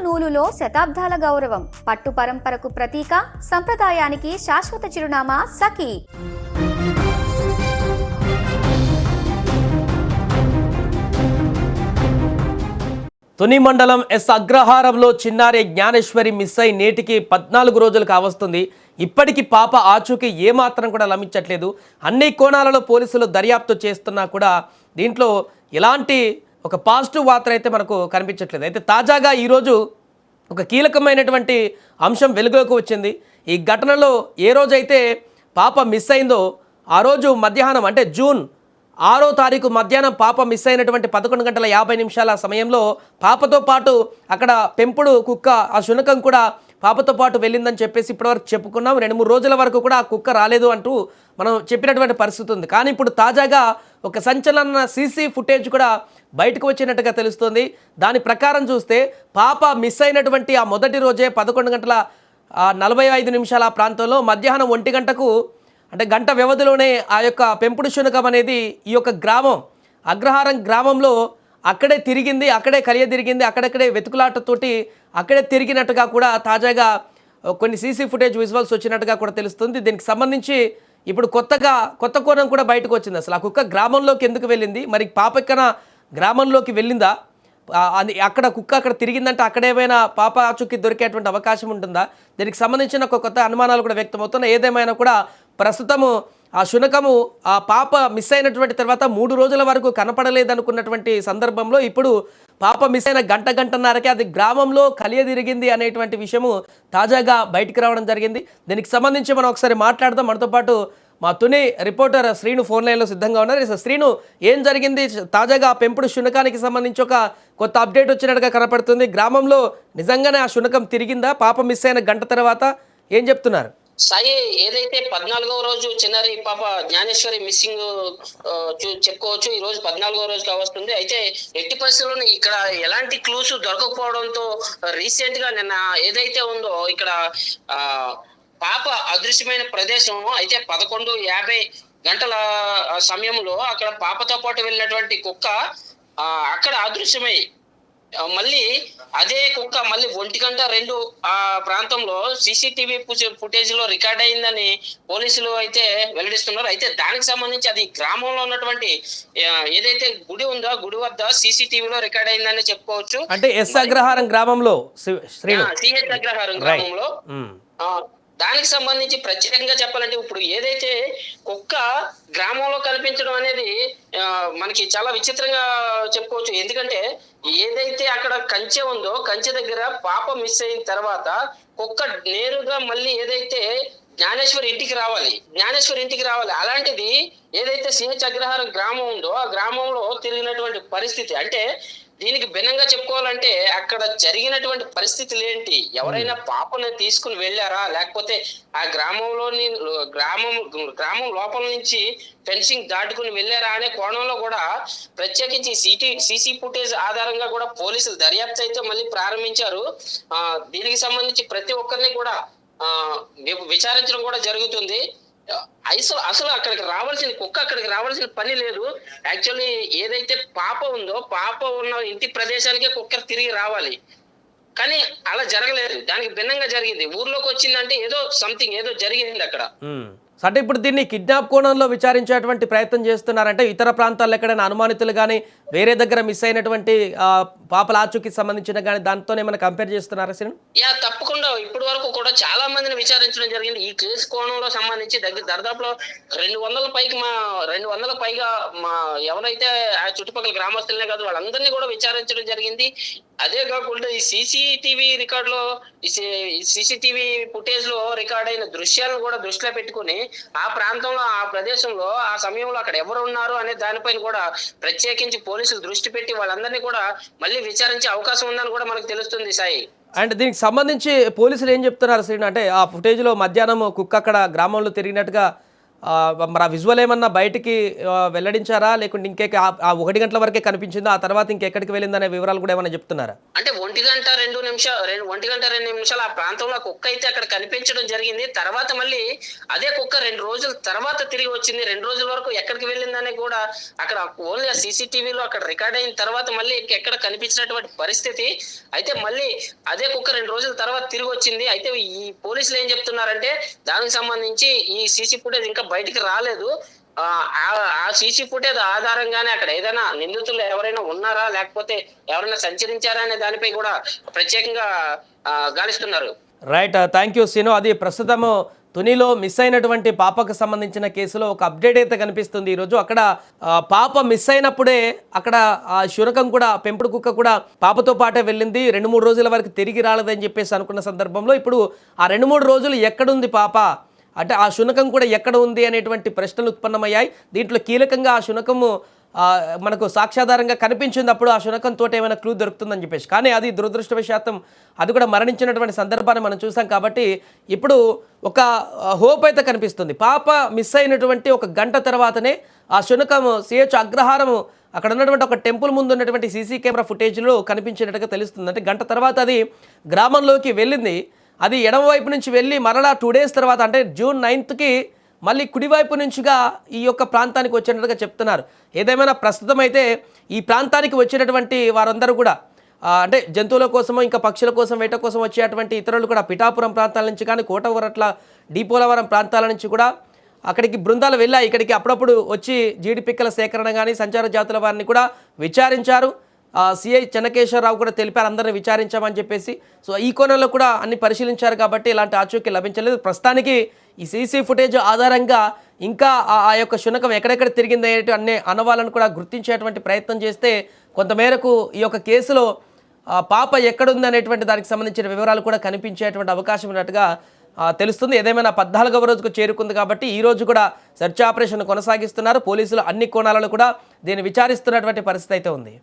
నూలులో శతాబ్దాల గౌరవం, పట్టు పరంపరకు ప్రతీక, సంప్రదాయానికి శాశ్వత చిరునామా సఖీ. తుని మండలం ఎస్ అగ్రహారంలో చిన్నారి జ్ఞానేశ్వరి మిస్ అయి నేటికి 14 రోజులు కావస్తుంది. ఇప్పటికీ పాప ఆచూకీ ఏమాత్రం కూడా లభించట్లేదు. అన్ని కోణాలలో పోలీసులు దర్యాప్తు చేస్తున్నా కూడా దీంట్లో ఎలాంటి ఒక పాజిటివ్ వార్త అయితే మనకు కనిపించట్లేదు. అయితే తాజాగా ఈరోజు ఒక కీలకమైనటువంటి అంశం వెలుగులోకి వచ్చింది. ఈ ఘటనలో ఏ రోజైతే పాప మిస్ అయిందో ఆ రోజు మధ్యాహ్నం అంటే జూన్ 6వ తారీఖు మధ్యాహ్నం పాప మిస్ అయినటువంటి 11:50 సమయంలో పాపతో పాటు అక్కడ పెంపుడు కుక్క ఆ శునకం కూడా పాపతో పాటు వెళ్ళిందని చెప్పేసి ఇప్పటివరకు చెప్పుకున్నాం. 2-3 రోజుల వరకు కూడా ఆ కుక్క రాలేదు అంటూ మనం చెప్పినటువంటి పరిస్థితి ఉంది. కానీ ఇప్పుడు తాజాగా ఒక సంచలన సీసీ ఫుటేజ్ కూడా బయటకు వచ్చినట్టుగా తెలుస్తుంది. దాని ప్రకారం చూస్తే పాప మిస్ అయినటువంటి ఆ మొదటి రోజే 11:45 ఆ ప్రాంతంలో మధ్యాహ్నం 1 గంటకు అంటే గంట వ్యవధిలోనే ఆ యొక్క పెంపుడు శునకం అనేది ఈ యొక్క గ్రామం అగ్రహారం గ్రామంలో అక్కడే తిరిగింది, అక్కడే కలియదిరిగింది, అక్కడక్కడే వెతుకులాటతోటి అక్కడే తిరిగినట్టుగా కూడా తాజాగా కొన్ని సీసీ ఫుటేజ్ విజువల్స్ వచ్చినట్టుగా కూడా తెలుస్తుంది. దీనికి సంబంధించి ఇప్పుడు కొత్త కోణం కూడా బయటకు వచ్చింది. అసలు ఆ కుక్క గ్రామంలోకి ఎందుకు వెళ్ళింది, మరి పాప ఎక్కన గ్రామంలోకి వెళ్ళిందా, అది అక్కడ కుక్క అక్కడ తిరిగిందంటే అక్కడ ఏమైనా పాప ఆచూకీ దొరికేటువంటి అవకాశం ఉంటుందా, దీనికి సంబంధించిన ఒక కొత్త అనుమానాలు కూడా వ్యక్తమవుతున్నాయి. ఏదేమైనా కూడా ప్రస్తుతము ఆ శునకము ఆ పాప మిస్ అయినటువంటి తర్వాత 3 రోజుల వరకు కనపడలేదనుకున్నటువంటి సందర్భంలో ఇప్పుడు పాప మిస్ అయిన గంటన్నరకే అది గ్రామంలో కలియదిరిగింది అనేటువంటి విషయము తాజాగా బయటికి రావడం జరిగింది. దీనికి సంబంధించి మనం ఒకసారి మాట్లాడదాం. మనతో పాటు మా తుని రిపోర్టర్ శ్రీను ఫోన్ లైన్లో సిద్ధంగా ఉన్నారు. శ్రీను, ఏం జరిగింది? తాజాగా పెంపుడు శునకానికి సంబంధించి ఒక కొత్త అప్డేట్ వచ్చినట్టుగా కనపడుతుంది. గ్రామంలో నిజంగానే ఆ శునకం తిరిగిందా? పాప మిస్ అయిన గంట తర్వాత ఏం చెప్తున్నారు? సాయి, ఏదైతే 14వ రోజు చిన్నారి పాప జ్ఞానేశ్వరి మిస్సింగ్ చెప్పుకోవచ్చు. ఈ రోజు 14వ రోజు కావస్తుంది. అయితే ఎట్టి పరిస్థితుల్లో ఇక్కడ ఎలాంటి క్లూస్ దొరకకపోవడంతో రీసెంట్ గా నిన్న ఏదైతే ఉందో ఇక్కడ పాప అదృశ్యమైన ప్రదేశం అయితే 11:50 సమయంలో అక్కడ పాపతో పాటు వెళ్ళినటువంటి కుక్క అక్కడ అదృశ్యమై మళ్ళీ అదే కుక్క మళ్ళీ 1:02 ఆ ప్రాంతంలో సీసీటీవీ ఫుటేజ్ లో రికార్డ్ అయిందని పోలీసులు అయితే వెల్లడిస్తున్నారు. అయితే దానికి సంబంధించి అది గ్రామంలో ఉన్నటువంటి ఏదైతే గుడి ఉందో గుడి వద్ద సీసీటీవీలో రికార్డ్ అయిందని చెప్పుకోవచ్చు. అంటే ఎస్ అగ్రహారం గ్రామంలో సిహెచ్ అగ్రహారం గ్రామంలో దానికి సంబంధించి ప్రత్యేకంగా చెప్పాలంటే ఇప్పుడు ఏదైతే కుక్క గ్రామంలో కనిపించడం అనేది మనకి చాలా విచిత్రంగా చెప్పుకోవచ్చు. ఎందుకంటే ఏదైతే అక్కడ కంచె ఉందో కంచె దగ్గర పాప మిస్ అయిన తర్వాత కుక్క నేరుగా మళ్ళీ ఏదైతే జ్ఞానేశ్వరి ఇంటికి రావాలి. అలాంటిది ఏదైతే సిహెచ్ అగ్రహారం గ్రామం ఉందో ఆ గ్రామంలో తిరిగినటువంటి పరిస్థితి, అంటే దీనికి భిన్నంగా చెప్పుకోవాలంటే అక్కడ జరిగినటువంటి పరిస్థితులు ఏంటి, ఎవరైనా పాపను తీసుకుని వెళ్ళారా, లేకపోతే ఆ గ్రామం లోపల నుంచి ఫెన్సింగ్ దాటుకుని వెళ్ళారా అనే కోణంలో కూడా ప్రత్యేకించి సీసీ ఫుటేజ్ ఆధారంగా కూడా పోలీసులు దర్యాప్తు అయితే మళ్ళీ ప్రారంభించారు. దీనికి సంబంధించి ప్రతి ఒక్కరిని కూడా విచారించడం కూడా జరుగుతుంది. అసలు అక్కడికి రావాల్సిన పని లేదు. యాక్చువల్లీ ఏదైతే పాప ఉందో పాప ఉన్న ఇంటి ప్రదేశానికే కుక్క తిరిగి రావాలి, కానీ అలా జరగలేదు. దానికి భిన్నంగా జరిగింది. ఊర్లోకి వచ్చిందంటే ఏదో జరిగింది అక్కడ. అంటే ఇప్పుడు దీన్ని కిడ్నాప్ కోణంలో విచారించేటువంటి ప్రయత్నం చేస్తున్నారంటే ఇతర ప్రాంతాల్లో ఎక్కడైనా అనుమానితులు కానీ వేరే దగ్గర మిస్ అయినటువంటి పాపల ఆచూకీ సంబంధించిన కానీ దాంతోనే ఏమైనా కంపేర్ చేస్తున్నారా శ్రీను? తప్పకుండా ఇప్పటి వరకు కూడా చాలా మందిని విచారించడం జరిగింది. ఈ కేసు కోణంలో సంబంధించి దాదాపులో 200 పైగా మా ఎవరైతే ఆ చుట్టుపక్కల గ్రామస్తులనే కాదు వాళ్ళందరినీ కూడా విచారించడం జరిగింది. అదే కాకుండా ఈ సీసీటీవీ ఫుటేజ్ లో రికార్డ్ అయిన దృశ్యాలను కూడా దృష్టిలో పెట్టుకుని ఆ ప్రాంతంలో ఆ ప్రదేశంలో ఆ సమయంలో అక్కడ ఎవరు ఉన్నారు అనే దానిపైన కూడా ప్రత్యేకించి పోలీసులు దృష్టి పెట్టి వాళ్ళందరినీ కూడా మళ్ళీ విచారించే అవకాశం ఉందని కూడా మనకు తెలుస్తుంది సాయి. అండ్ దీనికి సంబంధించి పోలీసులు ఏం చెప్తున్నారు శ్రీను? అంటే ఆ ఫుటేజ్లో మధ్యాహ్నం కుక్క అక్కడ గ్రామంలో తిరిగినట్టుగా మరి ఆ విజువల్ ఏమన్నా బయటికి వెల్లడించారా, లేకుంటే ఆ 1 గంటల వరకే కనిపించిందా, ఆ తర్వాత ఇంకెక్కడికి వెళ్ళిందనే వివరాలు కూడా ఏమైనా చెప్తున్నారా? అంటే 1 గంట 2 నిమిషాలు ఆ ప్రాంతంలో కుక్క అయితే అక్కడ కనిపించడం జరిగింది. తర్వాత మళ్ళీ అదే కుక్క 2 రోజుల తర్వాత తిరిగి వచ్చింది. 2 రోజుల వరకు ఎక్కడికి వెళ్ళిందని కూడా అక్కడ ఓన్లీ ఆ సీసీటీవీలో అక్కడ రికార్డ్ అయిన తర్వాత మళ్ళీ ఎక్కడ కనిపించినటువంటి పరిస్థితి. అయితే మళ్ళీ అదే కుక్క 2 రోజుల తర్వాత తిరిగి వచ్చింది. అయితే ఈ పోలీసులు ఏం చెప్తున్నారంటే దానికి సంబంధించి ఈ సీసీ ఫుటేజ్ ఇంకా బయటికి రాలేదు. ఆ సీసీ ఫుటేజ్ ఆధారంగానే అక్కడ ఏదైనా నిందితులు ఎవరైనా ఉన్నారా, లేకపోతే ఎవరైనా సంచరించారా అనే దానిపై కూడా ప్రత్యేకంగా గాలిస్తున్నారు. Right, thank you Seenu. అది ప్రస్తుతము తునిలో మిస్ అయినటువంటి పాపకు సంబంధించిన కేసులో ఒక అప్డేట్ అయితే కనిపిస్తుంది ఈరోజు. అక్కడ పాప మిస్ అయినప్పుడే అక్కడ ఆ శునకం కూడా, పెంపుడు కుక్క కూడా పాపతో పాటే వెళ్ళింది. 2-3 రోజుల వరకు తిరిగి రాలేదని చెప్పేసి అనుకున్న సందర్భంలో ఇప్పుడు ఆ 2-3 రోజులు ఎక్కడుంది పాప, అంటే ఆ శునకం కూడా ఎక్కడ ఉంది అనేటువంటి ప్రశ్నలు ఉత్పన్నమయ్యాయి. దీంట్లో కీలకంగా ఆ శునకము మనకు సాక్ష్యాధారంగా కనిపించింది. అప్పుడు ఆ శునకంతో ఏమైనా క్లూ దొరుకుతుందని చెప్పేసి, కానీ అది దురదృష్టవశాత్తు అది కూడా మరణించినటువంటి సందర్భాన్ని మనం చూసాం. కాబట్టి ఇప్పుడు ఒక హోప్ అయితే కనిపిస్తుంది. పాప మిస్ అయినటువంటి 1 గంట తర్వాతనే ఆ శునకము CH అగ్రహారము అక్కడ ఉన్నటువంటి ఒక టెంపుల్ ముందు ఉన్నటువంటి సీసీ కెమెరా ఫుటేజ్లో కనిపించినట్టుగా తెలుస్తుంది. అంటే గంట తర్వాత అది గ్రామంలోకి వెళ్ళింది. అది ఎడమవైపు నుంచి వెళ్ళి మరలా 2 డేస్ తర్వాత, అంటే June 9కి మళ్ళీ కుడివైపు నుంచిగా ఈ యొక్క ప్రాంతానికి వచ్చినట్టుగా చెప్తున్నారు. ఏదేమైనా ప్రస్తుతం అయితే ఈ ప్రాంతానికి వచ్చినటువంటి వారందరూ కూడా అంటే జంతువుల కోసమో ఇంకా పక్షుల కోసం వేట కోసం వచ్చేటువంటి ఇతరులు కూడా పిఠాపురం ప్రాంతాల నుంచి కానీ, కోటవరట్ల, డీపోలవరం ప్రాంతాల నుంచి కూడా అక్కడికి బృందాలు వెళ్ళాయి. ఇక్కడికి అప్పుడప్పుడు వచ్చి జీడి పిక్కల సేకరణ కానీ సంచార జాతుల వారిని కూడా విచారించారు. సిఐ చెన్నకేశ్వరరావు కూడా తెలిపారు, అందరిని విచారించామని చెప్పేసి. సో ఈ కోణంలో కూడా అన్ని పరిశీలించారు కాబట్టి ఇలాంటి ఆచూకీ లభించలేదు. ప్రస్తుతానికి ఈ సీసీ ఫుటేజ్ ఆధారంగా ఇంకా ఆ యొక్క శునకం ఎక్కడెక్కడ తిరిగింది అనే అనువాలను కూడా గుర్తించేటువంటి ప్రయత్నం చేస్తే కొంతమేరకు ఈ యొక్క కేసులో పాప ఎక్కడుంది అనేటువంటి దానికి సంబంధించిన వివరాలు కూడా కనిపించేటువంటి అవకాశం ఉన్నట్టుగా తెలుస్తుంది. ఏదేమైనా 14వ రోజుకు చేరుకుంది కాబట్టి ఈ రోజు కూడా సెర్చ్ ఆపరేషన్ కొనసాగిస్తున్నారు పోలీసులు. అన్ని కోణాలలో కూడా దీన్ని విచారిస్తున్నటువంటి పరిస్థితి అయితే ఉంది.